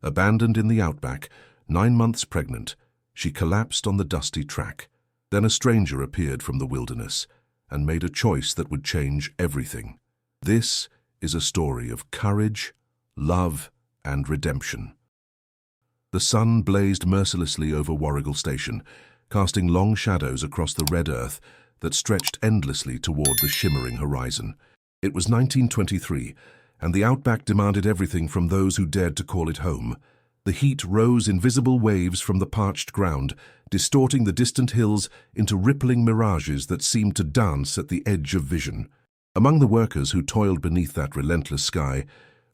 Abandoned in the outback, 9 months pregnant, she collapsed on the dusty track. Then a stranger appeared from the wilderness and made a choice that would change everything. This is a story of courage, love, and redemption. The sun blazed mercilessly over Warrigal Station, casting long shadows across the red earth that stretched endlessly toward the shimmering horizon. It was 1923, and the outback demanded everything from those who dared to call it home. The heat rose in visible waves from the parched ground, distorting the distant hills into rippling mirages that seemed to dance at the edge of vision. Among the workers who toiled beneath that relentless sky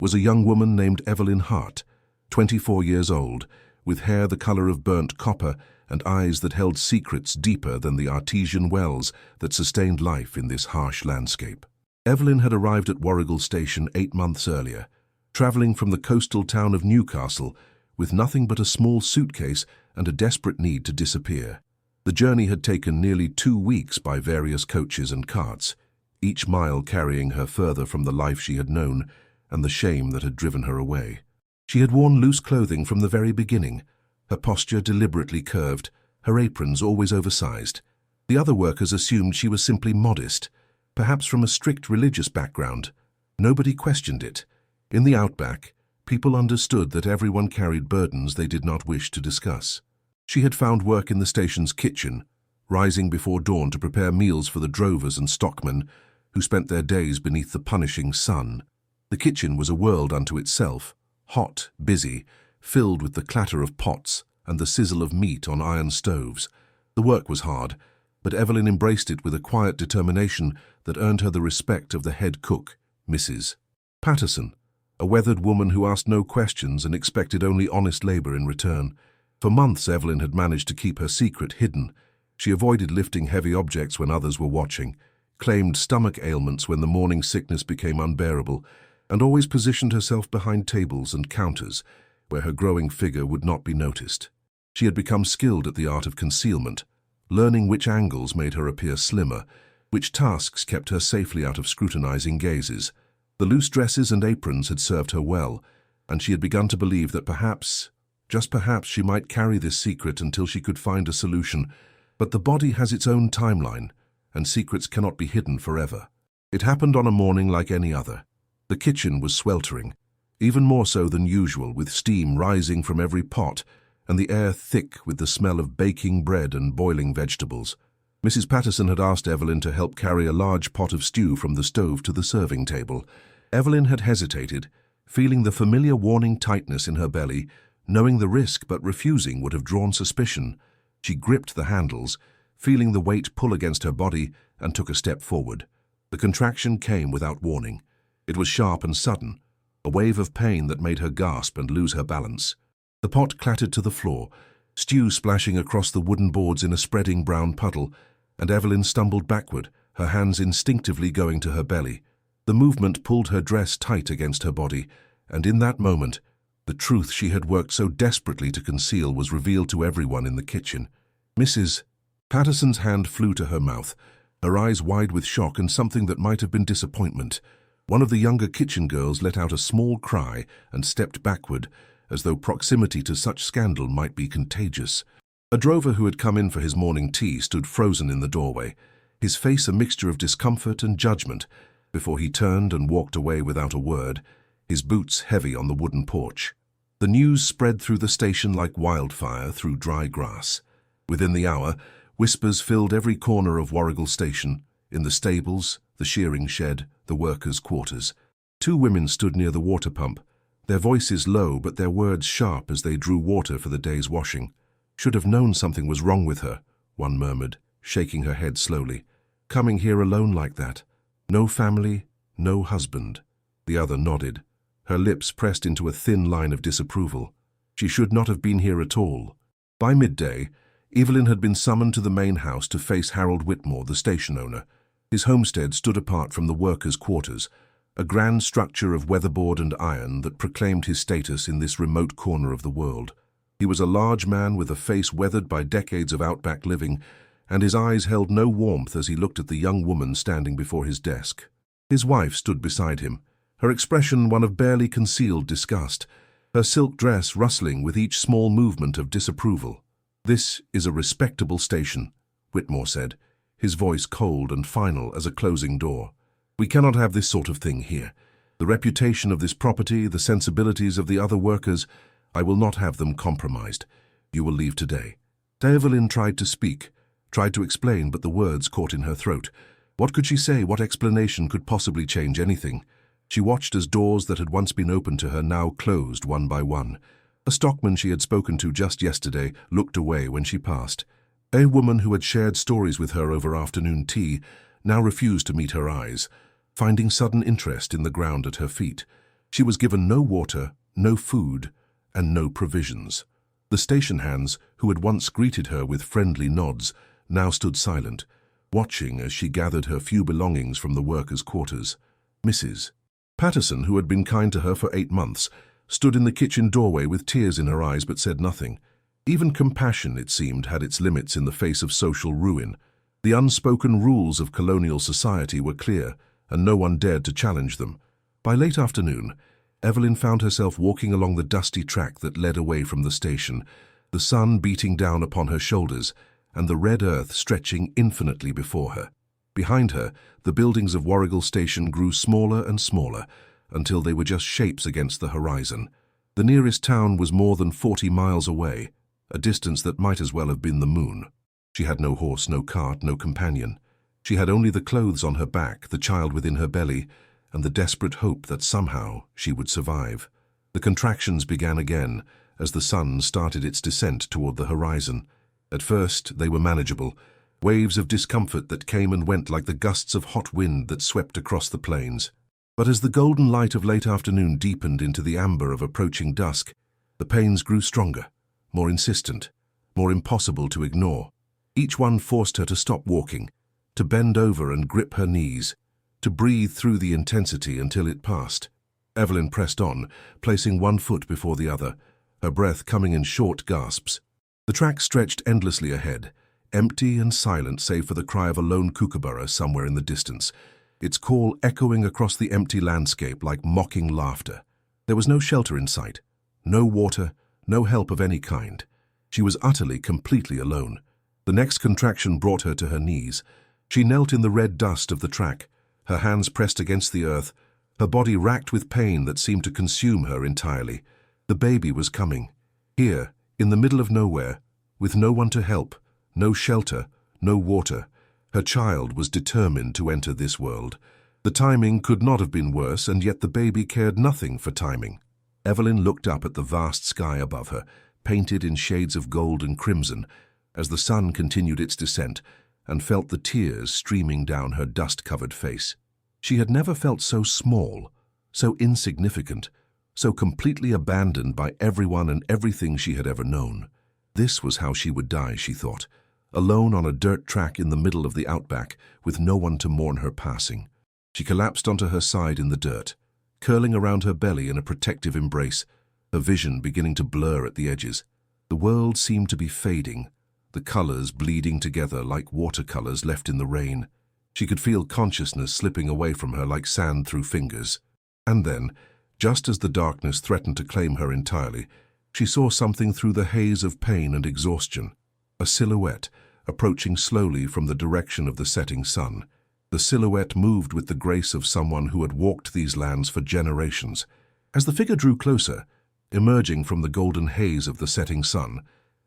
was a young woman named Evelyn Hart, 24 years old, with hair the color of burnt copper and eyes that held secrets deeper than the artesian wells that sustained life in this harsh landscape. Evelyn had arrived at Warrigal Station 8 months earlier, traveling from the coastal town of Newcastle with nothing but a small suitcase and a desperate need to disappear. The journey had taken nearly 2 weeks by various coaches and carts, each mile carrying her further from the life she had known and the shame that had driven her away. She had worn loose clothing from the very beginning, her posture deliberately curved, her aprons always oversized. The other workers assumed she was simply modest, perhaps from a strict religious background. Nobody questioned it. In the outback, people understood that everyone carried burdens they did not wish to discuss. She had found work in the station's kitchen, rising before dawn to prepare meals for the drovers and stockmen who spent their days beneath the punishing sun. The kitchen was a world unto itself, hot, busy, filled with the clatter of pots and the sizzle of meat on iron stoves. The work was hard, but Evelyn embraced it with a quiet determination that earned her the respect of the head cook, Mrs. Patterson, a weathered woman who asked no questions and expected only honest labor in return. For months, Evelyn had managed to keep her secret hidden. She avoided lifting heavy objects when others were watching, claimed stomach ailments when the morning sickness became unbearable, and always positioned herself behind tables and counters where her growing figure would not be noticed. She had become skilled at the art of concealment, learning which angles made her appear slimmer, which tasks kept her safely out of scrutinizing gazes. The loose dresses and aprons had served her well, and she had begun to believe that perhaps, just perhaps, she might carry this secret until she could find a solution. But the body has its own timeline, and secrets cannot be hidden forever. It happened on a morning like any other. The kitchen was sweltering, even more so than usual, with steam rising from every pot and the air thick with the smell of baking bread and boiling vegetables. Mrs. Patterson had asked Evelyn to help carry a large pot of stew from the stove to the serving table. Evelyn had hesitated, feeling the familiar warning tightness in her belly, knowing the risk but refusing would have drawn suspicion. She gripped the handles, feeling the weight pull against her body, and took a step forward. The contraction came without warning. It was sharp and sudden, a wave of pain that made her gasp and lose her balance. The pot clattered to the floor, stew splashing across the wooden boards in a spreading brown puddle, and Evelyn stumbled backward, her hands instinctively going to her belly. The movement pulled her dress tight against her body, and in that moment, the truth she had worked so desperately to conceal was revealed to everyone in the kitchen. Mrs. Patterson's hand flew to her mouth, her eyes wide with shock and something that might have been disappointment. One of the younger kitchen girls let out a small cry and stepped backward, as though proximity to such scandal might be contagious. A drover who had come in for his morning tea stood frozen in the doorway, his face a mixture of discomfort and judgment, before he turned and walked away without a word, his boots heavy on the wooden porch. The news spread through the station like wildfire through dry grass. Within the hour, whispers filled every corner of Warrigal Station, in the stables, the shearing shed, the workers' quarters. 2 women stood near the water pump, their voices low but their words sharp as they drew water for the day's washing. "Should have known something was wrong with her," one murmured, shaking her head slowly. "Coming here alone like that. No family, no husband." The other nodded, her lips pressed into a thin line of disapproval. She should not have been here at all. By midday, Evelyn had been summoned to the main house to face Harold Whitmore, the station owner. His homestead stood apart from the workers' quarters, a grand structure of weatherboard and iron that proclaimed his status in this remote corner of the world. He was a large man with a face weathered by decades of outback living, and his eyes held no warmth as he looked at the young woman standing before his desk. His wife stood beside him, her expression one of barely concealed disgust. her silk dress rustling with each small movement of disapproval. "This is a respectable station," Whitmore said, his voice cold and final as a closing door. "We cannot have this sort of thing here. The reputation of this property, the sensibilities of the other workers, I will not have them compromised. You will leave today." Evelyn tried to speak, tried to explain, but the words caught in her throat. What could she say? What explanation could possibly change anything? She watched as doors that had once been open to her now closed one by one. A stockman she had spoken to just yesterday looked away when she passed. A woman who had shared stories with her over afternoon tea now refused to meet her eyes, finding sudden interest in the ground at her feet. She was given no water, no food, and no provisions. The station hands, who had once greeted her with friendly nods, now stood silent, watching as she gathered her few belongings from the workers' quarters. Mrs. Patterson, who had been kind to her for 8 months, stood in the kitchen doorway with tears in her eyes but said nothing. Even compassion, it seemed, had its limits in the face of social ruin. The unspoken rules of colonial society were clear, and no one dared to challenge them. By late afternoon, Evelyn found herself walking along the dusty track that led away from the station, the sun beating down upon her shoulders and the red earth stretching infinitely before her. Behind her, the buildings of Warrigal Station grew smaller and smaller until they were just shapes against the horizon. The nearest town was more than 40 miles away, a distance that might as well have been the moon. She had no horse, no cart, no companion. She had only the clothes on her back, the child within her belly, and the desperate hope that somehow she would survive. The contractions began again as the sun started its descent toward the horizon. At first, they were manageable, waves of discomfort that came and went like the gusts of hot wind that swept across the plains. But as the golden light of late afternoon deepened into the amber of approaching dusk, the pains grew stronger, more insistent, more impossible to ignore. Each one forced her to stop walking, to bend over and grip her knees, to breathe through the intensity until it passed. Evelyn pressed on, placing one foot before the other, her breath coming in short gasps. The track stretched endlessly ahead, empty and silent save for the cry of a lone kookaburra somewhere in the distance, its call echoing across the empty landscape like mocking laughter. There was no shelter in sight, no water, no help of any kind. She was utterly, completely alone. The next contraction brought her to her knees. She knelt in the red dust of the track, her hands pressed against the earth, her body racked with pain that seemed to consume her entirely. The baby was coming. Here, in the middle of nowhere, with no one to help, no shelter, no water, her child was determined to enter this world. The timing could not have been worse, and yet the baby cared nothing for timing. Evelyn looked up at the vast sky above her, painted in shades of gold and crimson, as the sun continued its descent, and felt the tears streaming down her dust-covered face. She had never felt so small, so insignificant, so completely abandoned by everyone and everything she had ever known. This was how she would die, she thought, alone on a dirt track in the middle of the outback, with no one to mourn her passing. She collapsed onto her side in the dirt, curling around her belly in a protective embrace, her vision beginning to blur at the edges. The world seemed to be fading, the colors bleeding together like watercolors left in the rain. She could feel consciousness slipping away from her like sand through fingers. And then, just as the darkness threatened to claim her entirely, she saw something through the haze of pain and exhaustion. A silhouette, approaching slowly from the direction of the setting sun. The silhouette moved with the grace of someone who had walked these lands for generations. As the figure drew closer, emerging from the golden haze of the setting sun,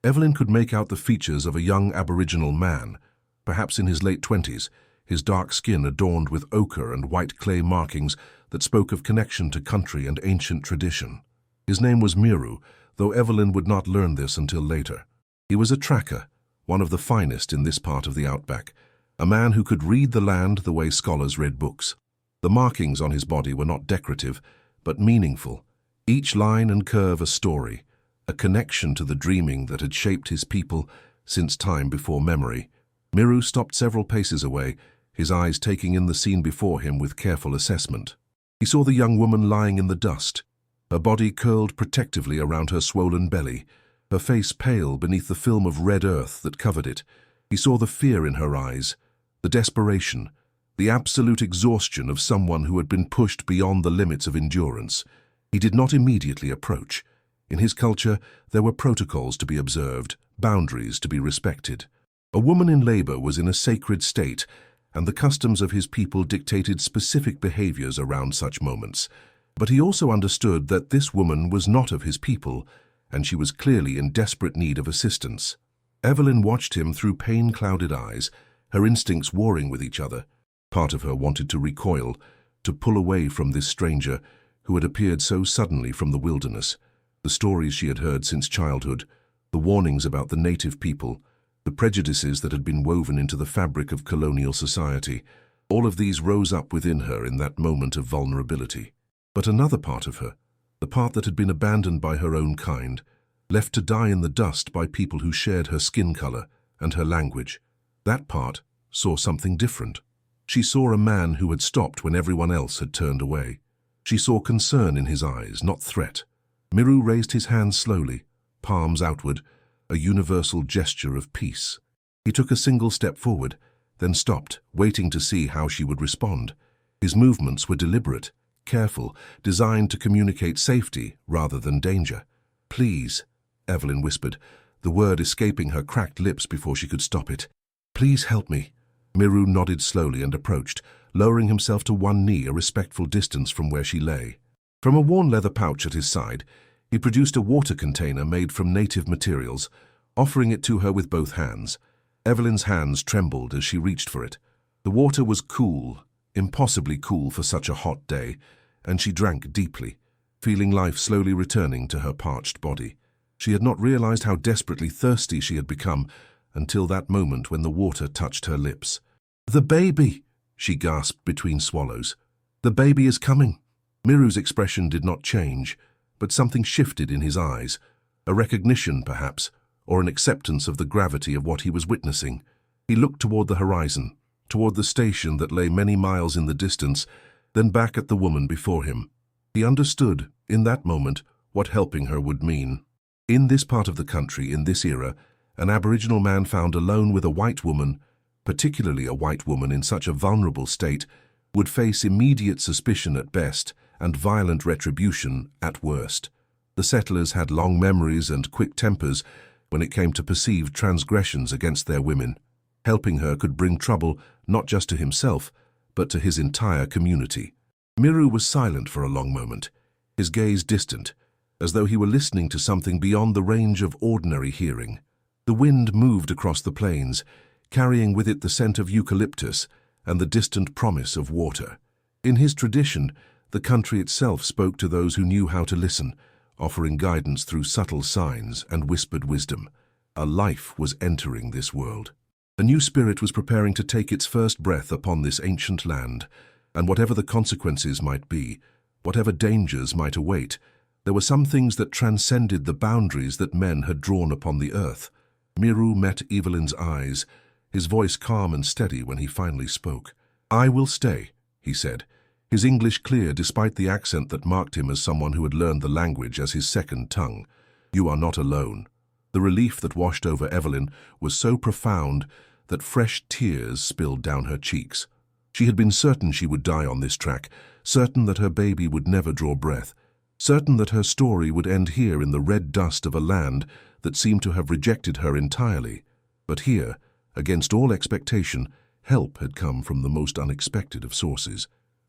Evelyn could make out the features of a young Aboriginal man, perhaps in his late 20s, his dark skin adorned with ochre and white clay markings that spoke of connection to country and ancient tradition. His name was Miru, though Evelyn would not learn this until later. He was a tracker, one of the finest in this part of the outback, a man who could read the land the way scholars read books. The markings on his body were not decorative, but meaningful, each line and curve a story, a connection to the dreaming that had shaped his people since time before memory. Miru stopped several paces away, his eyes taking in the scene before him with careful assessment. He saw the young woman lying in the dust, her body curled protectively around her swollen belly, her face pale beneath the film of red earth that covered it. He saw the fear in her eyes, the desperation, the absolute exhaustion of someone who had been pushed beyond the limits of endurance. He did not immediately approach. In his culture, there were protocols to be observed, boundaries to be respected. A woman in labor was in a sacred state, and the customs of his people dictated specific behaviors around such moments. But he also understood that this woman was not of his people, and she was clearly in desperate need of assistance. Evelyn watched him through pain-clouded eyes, her instincts warring with each other. Part of her wanted to recoil, to pull away from this stranger who had appeared so suddenly from the wilderness. The stories she had heard since childhood, the warnings about the native people, the prejudices that had been woven into the fabric of colonial society, all of these rose up within her in that moment of vulnerability. But another part of her, the part that had been abandoned by her own kind, left to die in the dust by people who shared her skin color and her language, that part saw something different. She saw a man who had stopped when everyone else had turned away. She saw concern in his eyes, not threat. Miru raised his hands slowly, palms outward, a universal gesture of peace. He took a single step forward, then stopped, waiting to see how she would respond. His movements were deliberate, careful, designed to communicate safety rather than danger. "Please," Evelyn whispered, the word escaping her cracked lips before she could stop it. "Please help me." Miru nodded slowly and approached, lowering himself to one knee a respectful distance from where she lay. From a worn leather pouch at his side, he produced a water container made from native materials, offering it to her with both hands. Evelyn's hands trembled as she reached for it. The water was cool, impossibly cool for such a hot day, and she drank deeply, feeling life slowly returning to her parched body. She had not realized how desperately thirsty she had become until that moment when the water touched her lips. "The baby!" she gasped between swallows. "The baby is coming." Miru's expression did not change, but something shifted in his eyes, a recognition, perhaps, or an acceptance of the gravity of what he was witnessing. He looked toward the horizon, toward the station that lay many miles in the distance, then back at the woman before him. He understood, in that moment, what helping her would mean. In this part of the country, in this era, an Aboriginal man found alone with a white woman, particularly a white woman in such a vulnerable state, would face immediate suspicion at best and violent retribution at worst. The settlers had long memories and quick tempers when it came to perceived transgressions against their women. Helping her could bring trouble not just to himself, but to his entire community. Miru was silent for a long moment, his gaze distant, as though he were listening to something beyond the range of ordinary hearing. The wind moved across the plains, carrying with it the scent of eucalyptus and the distant promise of water. In his tradition, the country itself spoke to those who knew how to listen, offering guidance through subtle signs and whispered wisdom. A life was entering this world. A new spirit was preparing to take its first breath upon this ancient land, and whatever the consequences might be, whatever dangers might await, there were some things that transcended the boundaries that men had drawn upon the earth. Miru met Evelyn's eyes, his voice calm and steady when he finally spoke. "I will stay," he said, his English clear despite the accent that marked him as someone who had learned the language as his second tongue. "You are not alone." The relief that washed over Evelyn was so profound that fresh tears spilled down her cheeks. She had been certain she would die on this track, certain that her baby would never draw breath, certain that her story would end here in the red dust of a land that seemed to have rejected her entirely. But here, against all expectation, help had come from the most unexpected of sources.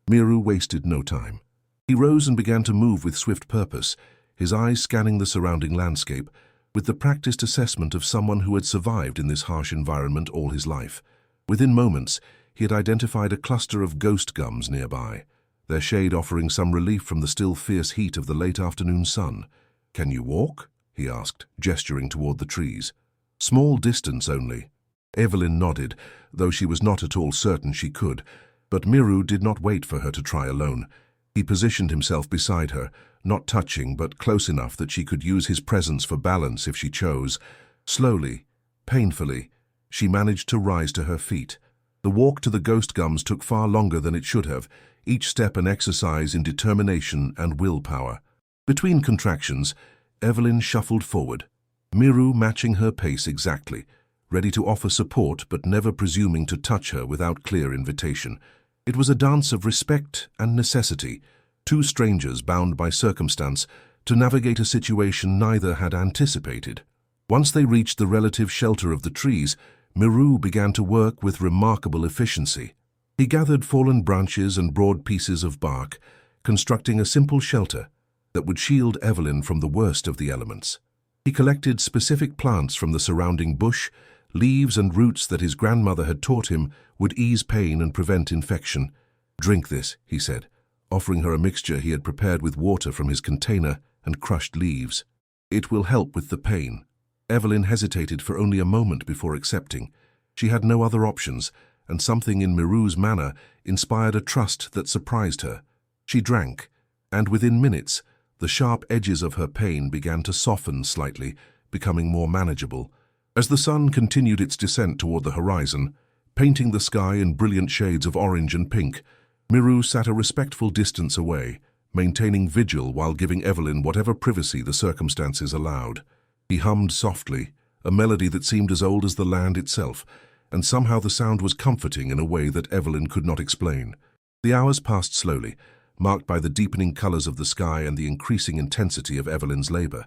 Miru wasted no time. He rose and began to move with swift purpose, his eyes scanning the surrounding landscape, with the practiced assessment of someone who had survived in this harsh environment all his life. Within moments, he had identified a cluster of ghost gums nearby, their shade offering some relief from the still fierce heat of the late afternoon sun. "Can you walk?" he asked, gesturing toward the trees. "Small distance only." Evelyn nodded, though she was not at all certain she could, but Miru did not wait for her to try alone. He positioned himself beside her, not touching but close enough that she could use his presence for balance if she chose. Slowly, painfully, she managed to rise to her feet. The walk to the ghost gums took far longer than it should have, each step an exercise in determination and willpower. Between contractions, Evelyn shuffled forward, Miru matching her pace exactly, ready to offer support but never presuming to touch her without clear invitation. It was a dance of respect and necessity, two strangers bound by circumstance to navigate a situation neither had anticipated. Once they reached the relative shelter of the trees, Miru began to work with remarkable efficiency. He gathered fallen branches and broad pieces of bark, constructing a simple shelter that would shield Evelyn from the worst of the elements. He collected specific plants from the surrounding bush, leaves and roots that his grandmother had taught him would ease pain and prevent infection. "Drink this," he said, offering her a mixture he had prepared with water from his container and crushed leaves. "It will help with the pain." Evelyn hesitated for only a moment before accepting. She had no other options, and something in Miru's manner inspired a trust that surprised her. She drank, and within minutes, the sharp edges of her pain began to soften slightly, becoming more manageable. As the sun continued its descent toward the horizon, painting the sky in brilliant shades of orange and pink, Miru sat a respectful distance away, maintaining vigil while giving Evelyn whatever privacy the circumstances allowed. He hummed softly, a melody that seemed as old as the land itself, and somehow the sound was comforting in a way that Evelyn could not explain. The hours passed slowly, marked by the deepening colors of the sky and the increasing intensity of Evelyn's labor.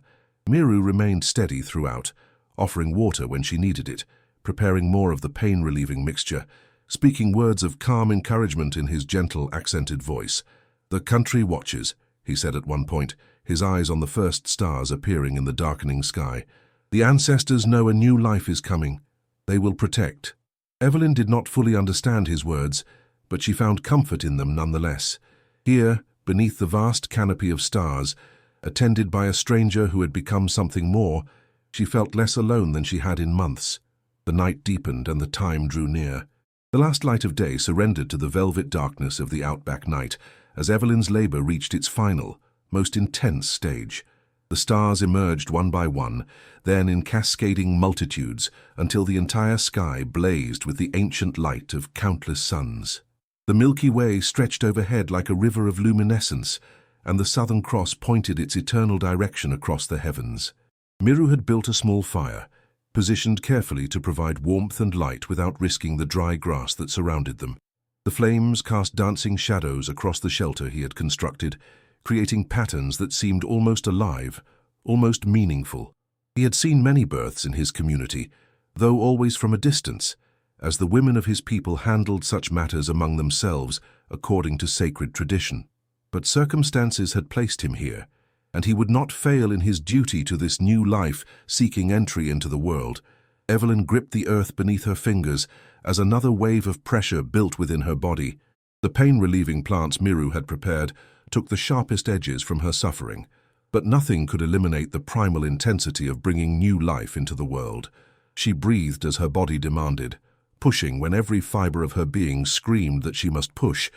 Miru remained steady throughout, offering water when she needed it, preparing more of the pain-relieving mixture, speaking words of calm encouragement in his gentle, accented voice. "The country watches," he said at one point, his eyes on the first stars appearing in the darkening sky. "The ancestors know a new life is coming. They will protect." Evelyn did not fully understand his words, but she found comfort in them nonetheless. Here, beneath the vast canopy of stars, attended by a stranger who had become something more, she felt less alone than she had in months. The night deepened and the time drew near. The last light of day surrendered to the velvet darkness of the outback night as Evelyn's labor reached its final, most intense stage. The stars emerged one by one, then in cascading multitudes, until the entire sky blazed with the ancient light of countless suns. The Milky Way stretched overhead like a river of luminescence, and the Southern Cross pointed its eternal direction across the heavens. Miru had built a small fire, positioned carefully to provide warmth and light without risking the dry grass that surrounded them. The flames cast dancing shadows across the shelter he had constructed, creating patterns that seemed almost alive, almost meaningful. He had seen many births in his community, though always from a distance, as the women of his people handled such matters among themselves according to sacred tradition. But circumstances had placed him here, and he would not fail in his duty to this new life seeking entry into the world. Evelyn gripped the earth beneath her fingers as another wave of pressure built within her body. The pain-relieving plants Miru had prepared took the sharpest edges from her suffering, but nothing could eliminate the primal intensity of bringing new life into the world. She breathed as her body demanded, pushing when every fiber of her being screamed that she must push,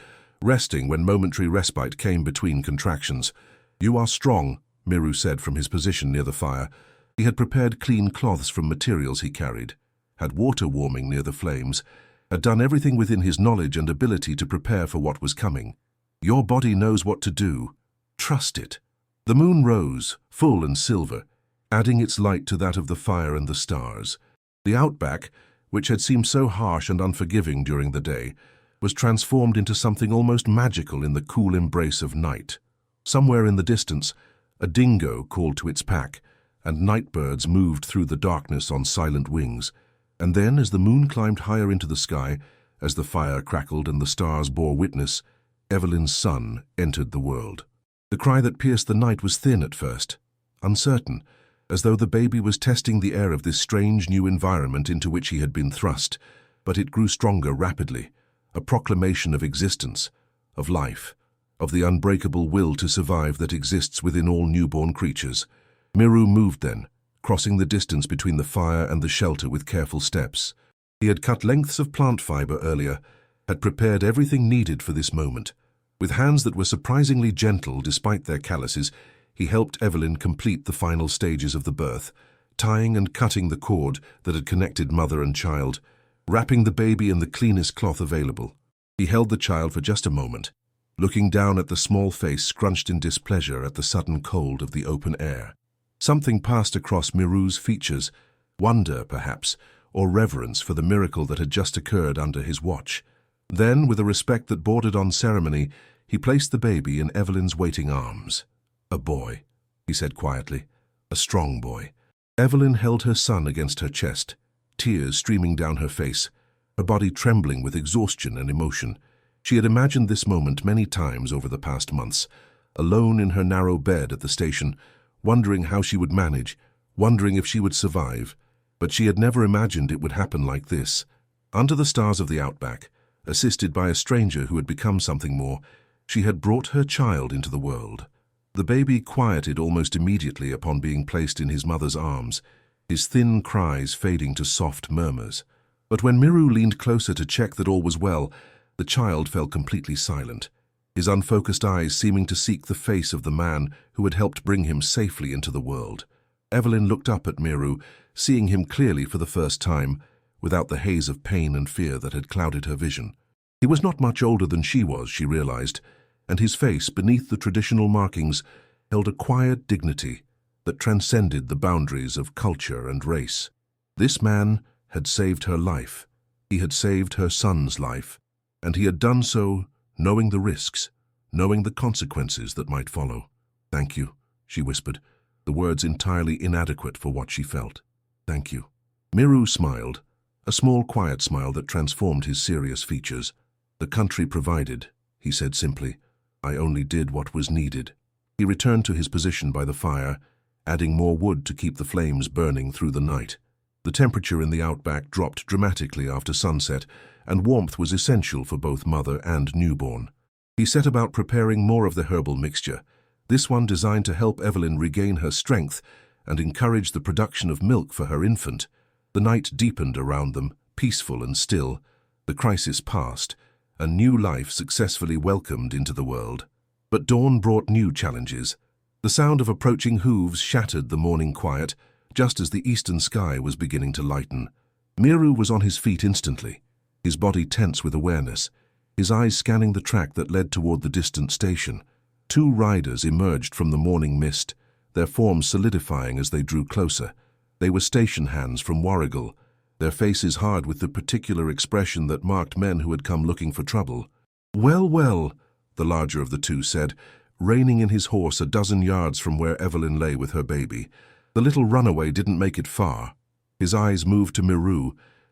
resting when momentary respite came between contractions. "You are strong," Miru said from his position near the fire. He had prepared clean cloths from materials he carried, had water warming near the flames, had done everything within his knowledge and ability to prepare for what was coming. "Your body knows what to do. Trust it." The moon rose, full and silver, adding its light to that of the fire and the stars. The outback, which had seemed so harsh and unforgiving during the day, was transformed into something almost magical in the cool embrace of night. Somewhere in the distance, a dingo called to its pack, and night birds moved through the darkness on silent wings. And then, as the moon climbed higher into the sky, as the fire crackled and the stars bore witness, Evelyn's son entered the world. The cry that pierced the night was thin at first, uncertain, as though the baby was testing the air of this strange new environment into which he had been thrust, but it grew stronger rapidly, a proclamation of existence, of life, of the unbreakable will to survive that exists within all newborn creatures. Miru moved then, crossing the distance between the fire and the shelter with careful steps. He had cut lengths of plant fiber earlier, had prepared everything needed for this moment. With hands that were surprisingly gentle despite their calluses, he helped Evelyn complete the final stages of the birth, tying and cutting the cord that had connected mother and child, wrapping the baby in the cleanest cloth available. He held the child for just a moment, looking down at the small face scrunched in displeasure at the sudden cold of the open air. Something passed across Miru's features, wonder, perhaps, or reverence for the miracle that had just occurred under his watch. Then, with a respect that bordered on ceremony, he placed the baby in Evelyn's waiting arms. A boy. he said quietly. A strong boy. Evelyn held her son against her chest, tears streaming down her face, her body trembling with exhaustion and emotion. She had imagined this moment many times over the past months, alone in her narrow bed at the station, wondering how she would manage, wondering if she would survive. But she had never imagined it would happen like this. Under the stars of the outback, assisted by a stranger who had become something more, she had brought her child into the world. The baby quieted almost immediately upon being placed in his mother's arms, his thin cries fading to soft murmurs. But when Miru leaned closer to check that all was well, the child fell completely silent, his unfocused eyes seeming to seek the face of the man who had helped bring him safely into the world. Evelyn looked up at Miru, seeing him clearly for the first time, without the haze of pain and fear that had clouded her vision. He was not much older than she was, she realized, and his face, beneath the traditional markings, held a quiet dignity that transcended the boundaries of culture and race. This man had saved her life. He had saved her son's life, and he had done so knowing the risks, knowing the consequences that might follow. "Thank you," she whispered, the words entirely inadequate for what she felt. "Thank you." Miru smiled, a small quiet smile that transformed his serious features. "The country provided," he said simply. "I only did what was needed." He returned to his position by the fire, adding more wood to keep the flames burning through the night. The temperature in the outback dropped dramatically after sunset, and warmth was essential for both mother and newborn. He set about preparing more of the herbal mixture, this one designed to help Evelyn regain her strength and encourage the production of milk for her infant. The night deepened around them, peaceful and still. The crisis passed, a new life successfully welcomed into the world. But dawn brought new challenges. The sound of approaching hooves shattered the morning quiet, just as the eastern sky was beginning to lighten. Miru was on his feet instantly, his body tense with awareness, his eyes scanning the track that led toward the distant station. Two riders emerged from the morning mist, their forms solidifying as they drew closer. They were station hands from Warrigal, their faces hard with the particular expression that marked men who had come looking for trouble. "Well, well," the larger of the two said, reining in his horse a dozen yards from where Evelyn lay with her baby. The little runaway didn't make it far. His eyes moved to Miru,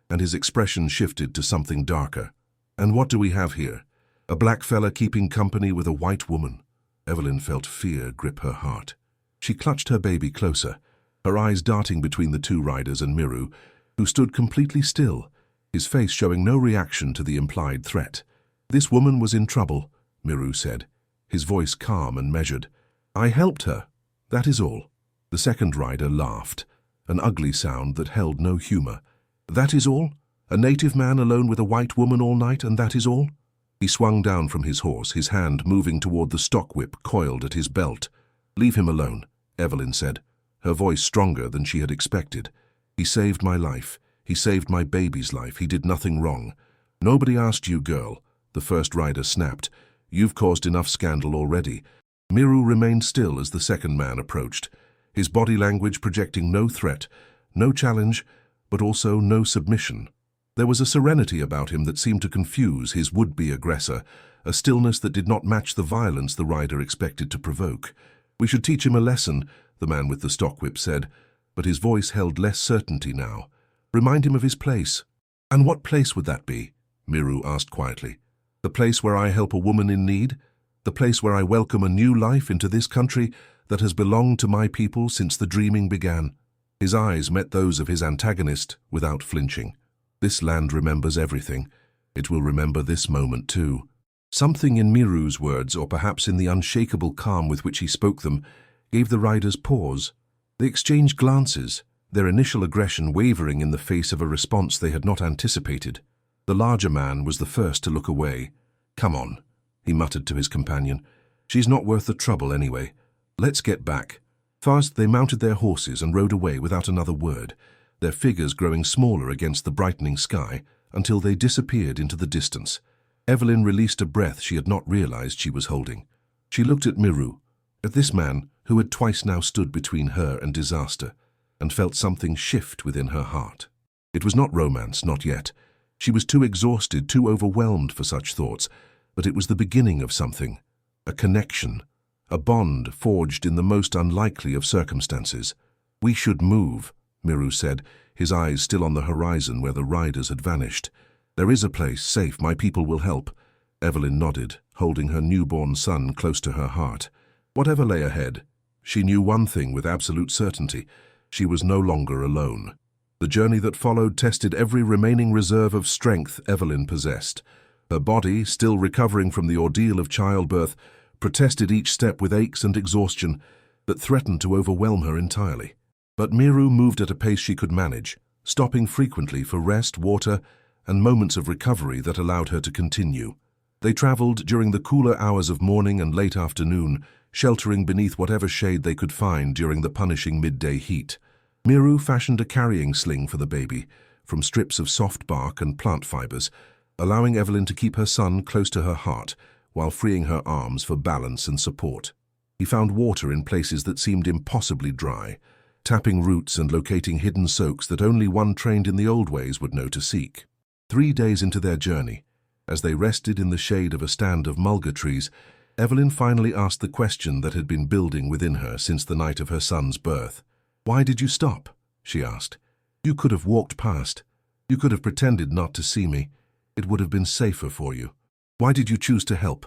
and his expression shifted to something darker. "And what do we have here? A black fella keeping company with a white woman." Evelyn felt fear grip her heart. She clutched her baby closer, her eyes darting between the two riders and Miru, who stood completely still, his face showing no reaction to the implied threat. "This woman was in trouble," Miru said, his voice calm and measured. "I helped her, that is all." The second rider laughed, an ugly sound that held no humor. "That is all? A native man alone with a white woman all night, and that is all?" He swung down from his horse, his hand moving toward the stock whip coiled at his belt. "Leave him alone," Evelyn said, her voice stronger than she had expected. "He saved my life. He saved my baby's life. He did nothing wrong." "Nobody asked you, girl," the first rider snapped. "You've caused enough scandal already." Miru remained still as the second man approached, his body language projecting no threat, no challenge, but also no submission. There was a serenity about him that seemed to confuse his would-be aggressor, a stillness that did not match the violence the rider expected to provoke. "We should teach him a lesson," the man with the stockwhip said, but his voice held less certainty now. "Remind him of his place." "And what place would that be?" Miru asked quietly. "The place where I help a woman in need? The place where I welcome a new life into this country that has belonged to my people since the dreaming began?" His eyes met those of his antagonist without flinching. "This land remembers everything. It will remember this moment too." Something in Miru's words, or perhaps in the unshakable calm with which he spoke them, gave the riders pause. They exchanged glances, their initial aggression wavering in the face of a response they had not anticipated. The larger man was the first to look away. "Come on," he muttered to his companion. "She's not worth the trouble anyway. Let's get back." Fast they mounted their horses and rode away without another word, their figures growing smaller against the brightening sky until they disappeared into the distance. Evelyn released a breath she had not realized she was holding. She looked at Miru, at this man who had twice now stood between her and disaster, and felt something shift within her heart. It was not romance, not yet. She was too exhausted, too overwhelmed for such thoughts, but it was the beginning of something, a connection, a bond forged in the most unlikely of circumstances. "We should move," Miru said, his eyes still on the horizon where the riders had vanished. "There is a place, safe, my people will help." Evelyn nodded, holding her newborn son close to her heart. Whatever lay ahead, she knew one thing with absolute certainty: she was no longer alone. The journey that followed tested every remaining reserve of strength Evelyn possessed. Her body, still recovering from the ordeal of childbirth, protested each step with aches and exhaustion that threatened to overwhelm her entirely. But Miru moved at a pace she could manage, stopping frequently for rest, water, and moments of recovery that allowed her to continue. They traveled during the cooler hours of morning and late afternoon, sheltering beneath whatever shade they could find during the punishing midday heat. Miru fashioned a carrying sling for the baby from strips of soft bark and plant fibers, allowing Evelyn to keep her son close to her heart while freeing her arms for balance and support. He found water in places that seemed impossibly dry, tapping roots and locating hidden soaks that only one trained in the old ways would know to seek. 3 days into their journey, as they rested in the shade of a stand of mulga trees, Evelyn finally asked the question that had been building within her since the night of her son's birth. "Why did you stop?" she asked. "You could have walked past. You could have pretended not to see me. It would have been safer for you. Why did you choose to help?"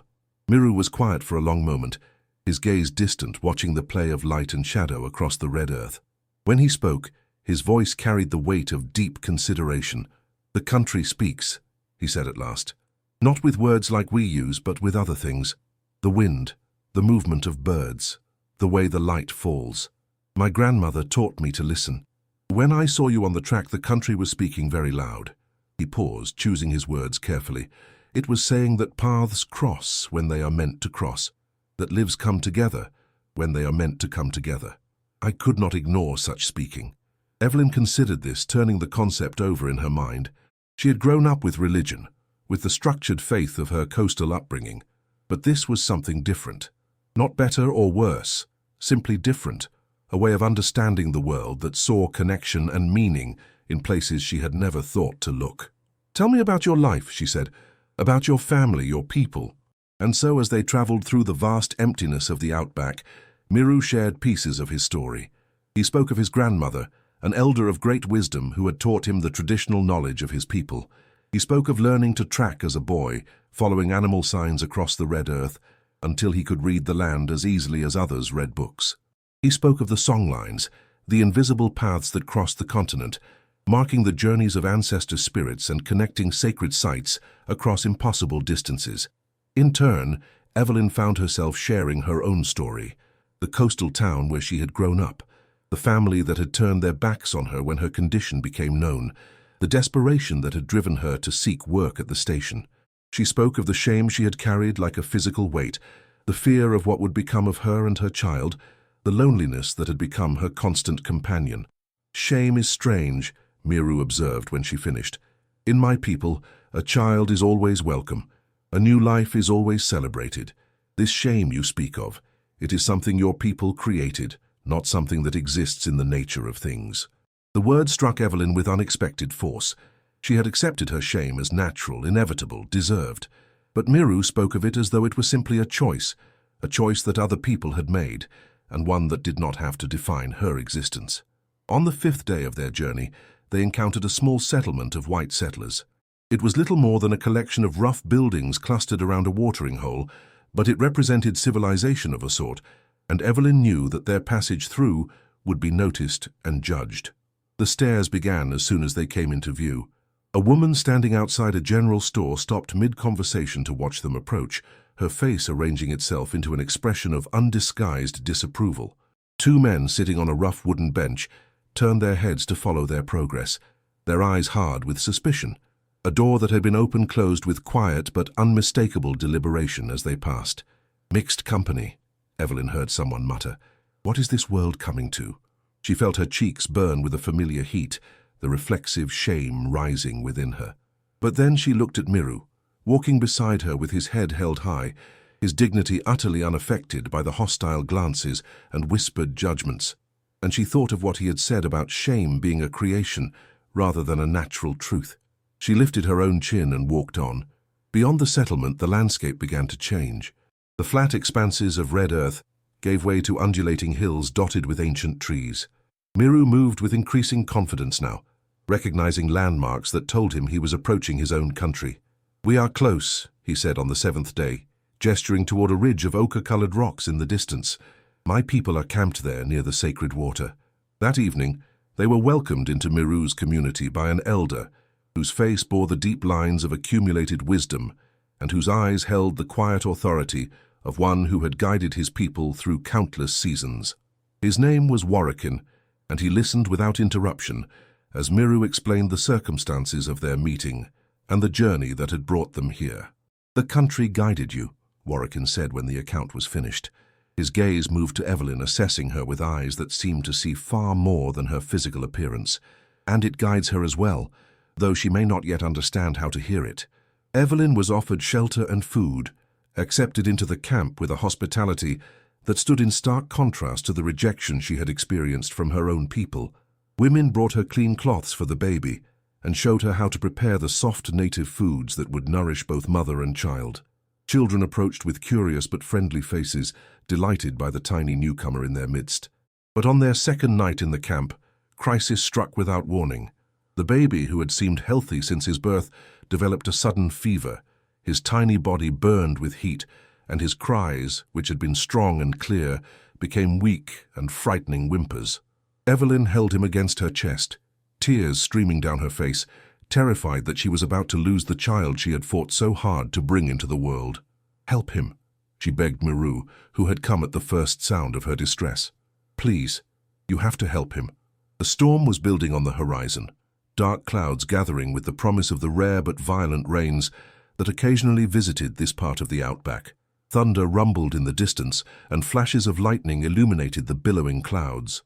Miru was quiet for a long moment, his gaze distant, watching the play of light and shadow across the red earth. When he spoke, his voice carried the weight of deep consideration. "The country speaks," he said at last. "Not with words like we use, but with other things. The wind, the movement of birds, the way the light falls. My grandmother taught me to listen. When I saw you on the track, the country was speaking very loud." He paused, choosing his words carefully. "It was saying that paths cross when they are meant to cross, that lives come together when they are meant to come together." I could not ignore such speaking. Evelyn considered this, turning the concept over in her mind. She had grown up with religion, with the structured faith of her coastal upbringing, but this was something different. Not better or worse, simply different, a way of understanding the world that saw connection and meaning in places she had never thought to look. "Tell me about your life," she said, "about your family, your people." And so, as they traveled through the vast emptiness of the outback, Miru shared pieces of his story. He spoke of his grandmother, an elder of great wisdom who had taught him the traditional knowledge of his people. He spoke of learning to track as a boy, following animal signs across the red earth, until he could read the land as easily as others read books. He spoke of the songlines, the invisible paths that crossed the continent, marking the journeys of ancestor spirits and connecting sacred sites across impossible distances. In turn, Evelyn found herself sharing her own story, the coastal town where she had grown up, the family that had turned their backs on her when her condition became known, the desperation that had driven her to seek work at the station. She spoke of the shame she had carried like a physical weight, the fear of what would become of her and her child, the loneliness that had become her constant companion. "Shame is strange," Miru observed when she finished. "In my people, a child is always welcome. A new life is always celebrated. This shame you speak of, it is something your people created, not something that exists in the nature of things." The word struck Evelyn with unexpected force. She had accepted her shame as natural, inevitable, deserved. But Miru spoke of it as though it were simply a choice that other people had made, and one that did not have to define her existence. On the 5th day of their journey, they encountered a small settlement of white settlers. It was little more than a collection of rough buildings clustered around a watering hole, but it represented civilization of a sort, and Evelyn knew that their passage through would be noticed and judged. The stares began as soon as they came into view. A woman standing outside a general store stopped mid-conversation to watch them approach, her face arranging itself into an expression of undisguised disapproval. 2 men sitting on a rough wooden bench turned their heads to follow their progress, their eyes hard with suspicion. A door that had been open-closed with quiet but unmistakable deliberation as they passed. "Mixed company," Evelyn heard someone mutter. "What is this world coming to?" She felt her cheeks burn with a familiar heat, the reflexive shame rising within her. But then she looked at Miru, walking beside her with his head held high, his dignity utterly unaffected by the hostile glances and whispered judgments. And she thought of what he had said about shame being a creation rather than a natural truth. She lifted her own chin and walked on. Beyond the settlement, the landscape began to change. The flat expanses of red earth, gave way to undulating hills dotted with ancient trees. Miru moved with increasing confidence now, recognizing landmarks that told him he was approaching his own country. "We are close," he said on the 7th day, gesturing toward a ridge of ochre-colored rocks in the distance. "My people are camped there near the sacred water." That evening, they were welcomed into Miru's community by an elder whose face bore the deep lines of accumulated wisdom and whose eyes held the quiet authority of one who had guided his people through countless seasons. His name was Warrican, and he listened without interruption as Miru explained the circumstances of their meeting and the journey that had brought them here. "The country guided you," Warrican said when the account was finished. His gaze moved to Evelyn, assessing her with eyes that seemed to see far more than her physical appearance. "And it guides her as well, though she may not yet understand how to hear it." Evelyn was offered shelter and food, accepted into the camp with a hospitality that stood in stark contrast to the rejection she had experienced from her own people. Women brought her clean cloths for the baby and showed her how to prepare the soft native foods that would nourish both mother and child. Children approached with curious but friendly faces, delighted by the tiny newcomer in their midst. But on their second night in the camp, crisis struck without warning. The baby, who had seemed healthy since his birth, developed a sudden fever. His tiny body burned with heat, and his cries, which had been strong and clear, became weak and frightening whimpers. Evelyn held him against her chest, tears streaming down her face, terrified that she was about to lose the child she had fought so hard to bring into the world. "Help him," she begged Miru, who had come at the first sound of her distress. "Please, you have to help him." A storm was building on the horizon, dark clouds gathering with the promise of the rare but violent rains that occasionally visited this part of the outback. Thunder rumbled in the distance, and flashes of lightning illuminated the billowing clouds.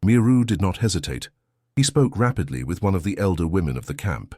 Miru did not hesitate. He spoke rapidly with one of the elder women of the camp,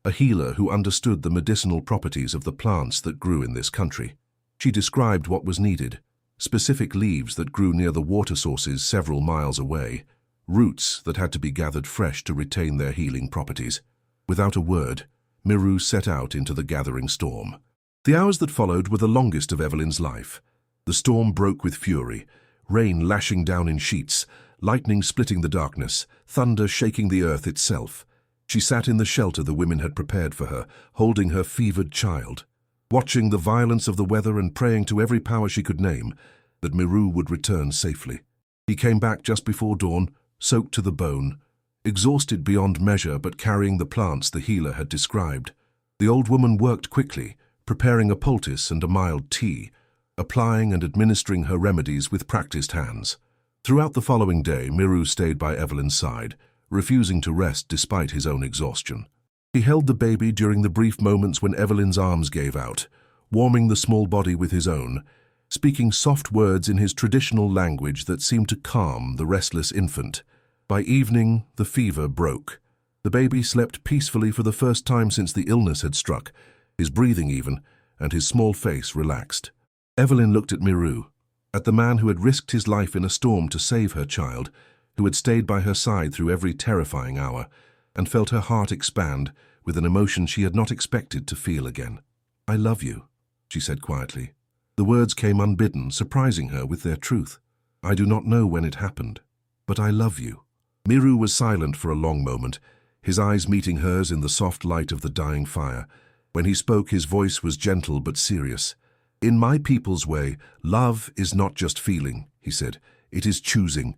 a healer who understood the medicinal properties of the plants that grew in this country. She described what was needed: specific leaves that grew near the water sources several miles away, roots that had to be gathered fresh to retain their healing properties. Without a word, Miru set out into the gathering storm. The hours that followed were the longest of Evelyn's life. The storm broke with fury, rain lashing down in sheets, lightning splitting the darkness, thunder shaking the earth itself. She sat in the shelter the women had prepared for her, holding her fevered child, watching the violence of the weather and praying to every power she could name that Miru would return safely. He came back just before dawn, soaked to the bone, exhausted beyond measure but carrying the plants the healer had described. The old woman worked quickly, preparing a poultice and a mild tea, applying and administering her remedies with practiced hands. Throughout the following day, Miru stayed by Evelyn's side, refusing to rest despite his own exhaustion. He held the baby during the brief moments when Evelyn's arms gave out, warming the small body with his own, speaking soft words in his traditional language that seemed to calm the restless infant. By evening, the fever broke. The baby slept peacefully for the first time since the illness had struck, his breathing even, and his small face relaxed. Evelyn looked at Miru, at the man who had risked his life in a storm to save her child, who had stayed by her side through every terrifying hour, and felt her heart expand with an emotion she had not expected to feel again. "I love you," she said quietly. The words came unbidden, surprising her with their truth. "I do not know when it happened, but I love you." Miru was silent for a long moment, his eyes meeting hers in the soft light of the dying fire. When he spoke, his voice was gentle but serious. "In my people's way, love is not just feeling," he said. "It is choosing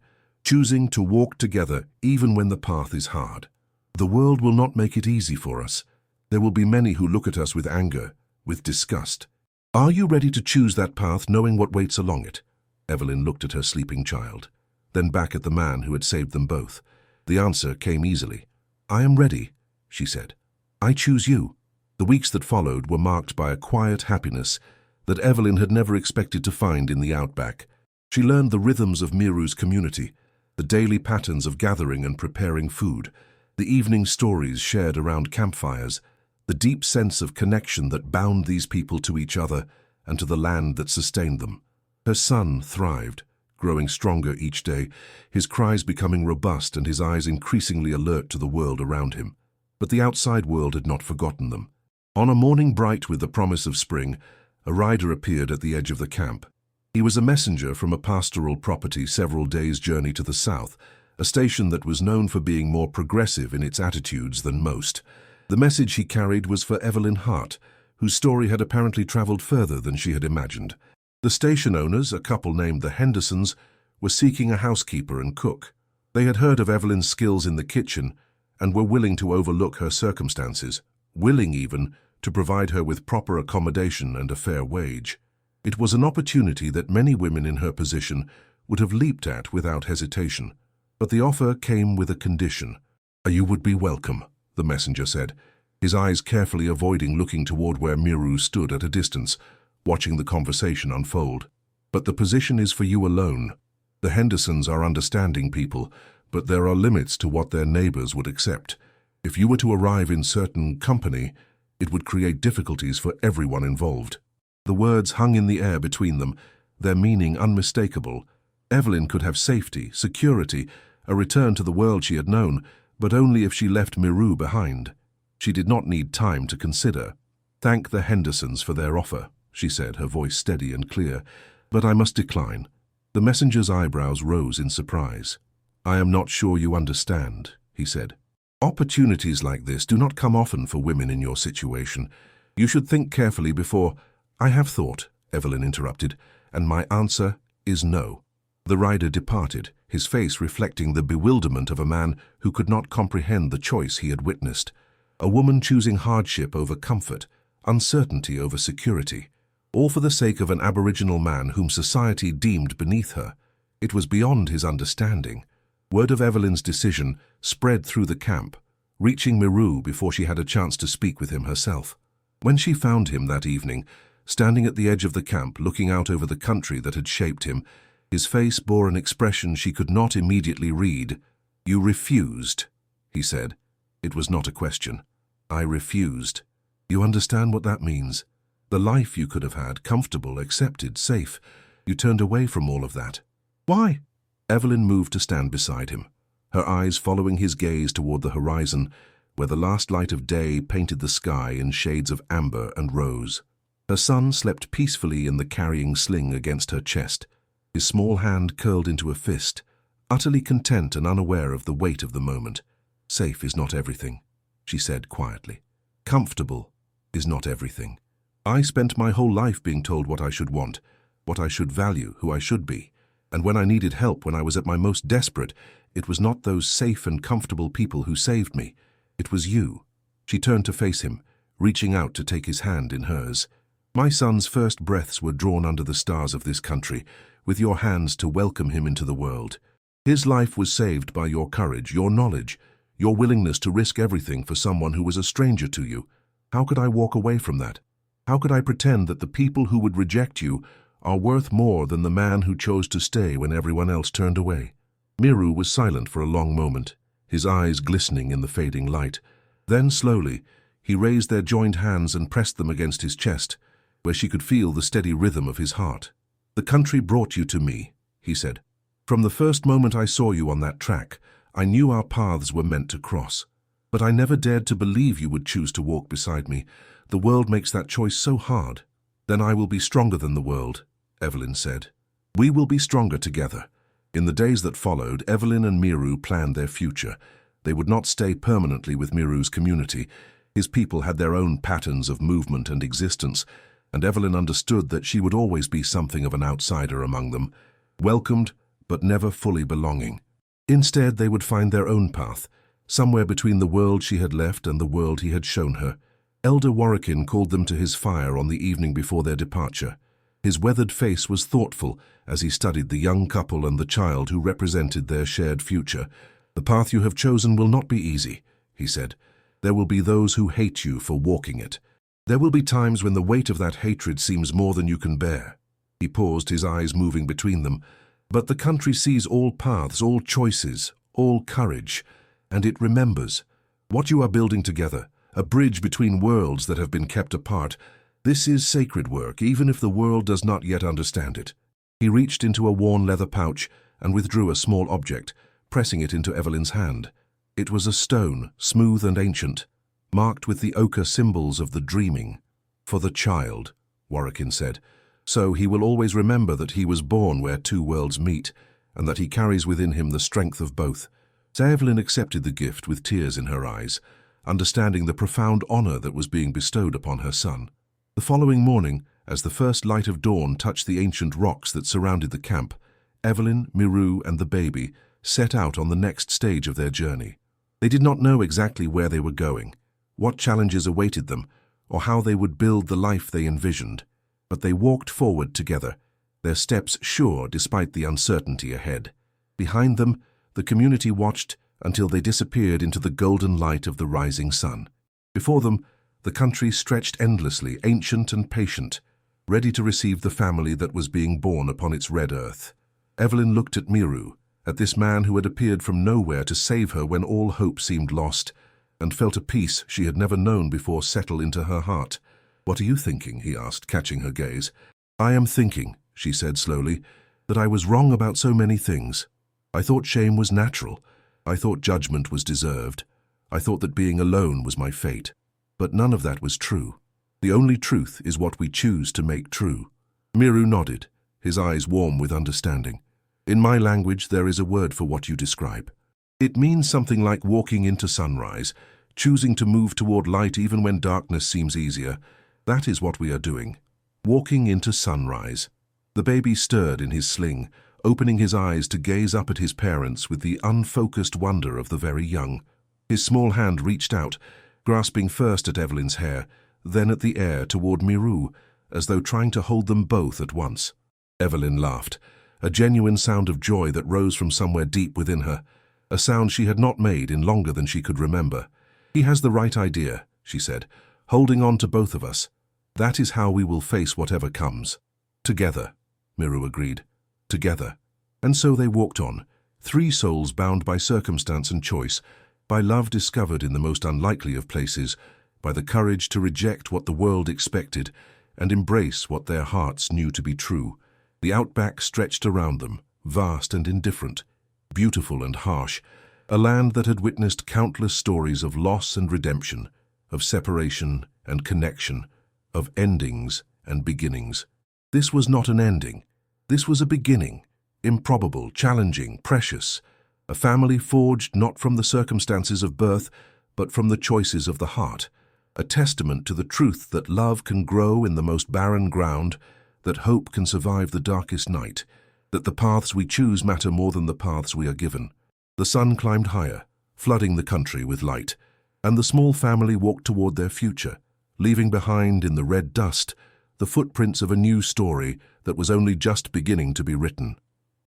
to walk together even when the path is hard. The world will not make it easy for us. There will be many who look at us with anger, with disgust. Are you ready to choose that path, knowing what waits along it?" Evelyn looked at her sleeping child, then back at the man who had saved them both. The answer came easily. "I am ready," she said. "I choose you." The weeks that followed were marked by a quiet happiness that Evelyn had never expected to find in the outback. She learned the rhythms of Miru's community, the daily patterns of gathering and preparing food, the evening stories shared around campfires, the deep sense of connection that bound these people to each other and to the land that sustained them. Her son thrived, growing stronger each day, his cries becoming robust and his eyes increasingly alert to the world around him. But the outside world had not forgotten them. On a morning bright with the promise of spring, a rider appeared at the edge of the camp. He was a messenger from a pastoral property several days' journey to the south, a station that was known for being more progressive in its attitudes than most. The message he carried was for Evelyn Hart, whose story had apparently travelled further than she had imagined. The station owners, a couple named the Hendersons, were seeking a housekeeper and cook. They had heard of Evelyn's skills in the kitchen and were willing to overlook her circumstances, willing even to provide her with proper accommodation and a fair wage. It was an opportunity that many women in her position would have leaped at without hesitation. But the offer came with a condition. "You would be welcome," the messenger said, his eyes carefully avoiding looking toward where Miru stood at a distance, watching the conversation unfold. "But the position is for you alone. The Hendersons are understanding people, but there are limits to what their neighbors would accept. If you were to arrive in certain company, it would create difficulties for everyone involved." The words hung in the air between them, their meaning unmistakable. Evelyn could have safety, security, a return to the world she had known, but only if she left Miru behind. She did not need time to consider. "Thank the Hendersons for their offer," she said, her voice steady and clear, "but I must decline." The messenger's eyebrows rose in surprise. "I am not sure you understand," he said. "Opportunities like this do not come often for women in your situation. You should think carefully before—" "I have thought," Evelyn interrupted, "and my answer is no." The rider departed, his face reflecting the bewilderment of a man who could not comprehend the choice he had witnessed. A woman choosing hardship over comfort, uncertainty over security, all for the sake of an Aboriginal man whom society deemed beneath her. It was beyond his understanding. Word of Evelyn's decision spread through the camp, reaching Miru before she had a chance to speak with him herself. When she found him that evening, standing at the edge of the camp looking out over the country that had shaped him, his face bore an expression she could not immediately read. "You refused," he said. It was not a question. "I refused. You understand what that means? The life you could have had, comfortable, accepted, safe. You turned away from all of that." "Why?" Evelyn moved to stand beside him, her eyes following his gaze toward the horizon, where the last light of day painted the sky in shades of amber and rose. Her son slept peacefully in the carrying sling against her chest, his small hand curled into a fist, utterly content and unaware of the weight of the moment. "Safe is not everything," she said quietly. "Comfortable is not everything. I spent my whole life being told what I should want, what I should value, who I should be. And when I needed help, when I was at my most desperate, it was not those safe and comfortable people who saved me. It was you." She turned to face him, reaching out to take his hand in hers. "My son's first breaths were drawn under the stars of this country, with your hands to welcome him into the world. His life was saved by your courage, your knowledge, your willingness to risk everything for someone who was a stranger to you. How could I walk away from that? How could I pretend that the people who would reject you are worth more than the man who chose to stay when everyone else turned away?" Miru was silent for a long moment, his eyes glistening in the fading light. Then, slowly, he raised their joined hands and pressed them against his chest, where she could feel the steady rhythm of his heart. "The country brought you to me," he said. "From the first moment I saw you on that track, I knew our paths were meant to cross. But I never dared to believe you would choose to walk beside me. The world makes that choice so hard." "Then I will be stronger than the world," Evelyn said. "We will be stronger together." In the days that followed, Evelyn and Miru planned their future. They would not stay permanently with Miru's community. His people had their own patterns of movement and existence, and Evelyn understood that she would always be something of an outsider among them, welcomed but never fully belonging. Instead, they would find their own path, somewhere between the world she had left and the world he had shown her. Elder Warwick called them to his fire on the evening before their departure. His weathered face was thoughtful as he studied the young couple and the child who represented their shared future. "The path you have chosen will not be easy," he said. "There will be those who hate you for walking it. There will be times when the weight of that hatred seems more than you can bear." He paused, his eyes moving between them. "But the country sees all paths, all choices, all courage, and it remembers. What you are building together, a bridge between worlds that have been kept apart, this is sacred work, even if the world does not yet understand it." He reached into a worn leather pouch and withdrew a small object, pressing it into Evelyn's hand. It was a stone, smooth and ancient, marked with the ochre symbols of the dreaming. "For the child," Warwick said. So he will always remember that he was born where two worlds meet, and that he carries within him the strength of both. So Evelyn accepted the gift with tears in her eyes, understanding the profound honor that was being bestowed upon her son. The following morning, as the first light of dawn touched the ancient rocks that surrounded the camp, Evelyn, Miru, and the baby set out on the next stage of their journey. They did not know exactly where they were going, what challenges awaited them, or how they would build the life they envisioned, but they walked forward together, their steps sure despite the uncertainty ahead. Behind them, the community watched until they disappeared into the golden light of the rising sun. Before them, the country stretched endlessly, ancient and patient, ready to receive the family that was being born upon its red earth. Evelyn looked at Miru, at this man who had appeared from nowhere to save her when all hope seemed lost, and felt a peace she had never known before settle into her heart. "What are you thinking?" he asked, catching her gaze. "I am thinking," she said slowly, "that I was wrong about so many things. I thought shame was natural. I thought judgment was deserved. I thought that being alone was my fate. But none of that was true. The only truth is what we choose to make true." Miru nodded, his eyes warm with understanding. "In my language, there is a word for what you describe. It means something like walking into sunrise, choosing to move toward light even when darkness seems easier. That is what we are doing. Walking into sunrise." The baby stirred in his sling, opening his eyes to gaze up at his parents with the unfocused wonder of the very young. His small hand reached out, grasping first at Evelyn's hair, then at the air toward Miru, as though trying to hold them both at once. Evelyn laughed, a genuine sound of joy that rose from somewhere deep within her, a sound she had not made in longer than she could remember. "He has the right idea," she said, "holding on to both of us. That is how we will face whatever comes." "Together," Miru agreed. "Together." And so they walked on, three souls bound by circumstance and choice, by love discovered in the most unlikely of places, by the courage to reject what the world expected and embrace what their hearts knew to be true. The outback stretched around them, vast and indifferent, beautiful and harsh, a land that had witnessed countless stories of loss and redemption, of separation and connection, of endings and beginnings. This was not an ending. This was a beginning, improbable, challenging, precious, a family forged not from the circumstances of birth, but from the choices of the heart, a testament to the truth that love can grow in the most barren ground, that hope can survive the darkest night, that the paths we choose matter more than the paths we are given. The sun climbed higher, flooding the country with light, and the small family walked toward their future, leaving behind in the red dust the footprints of a new story that was only just beginning to be written.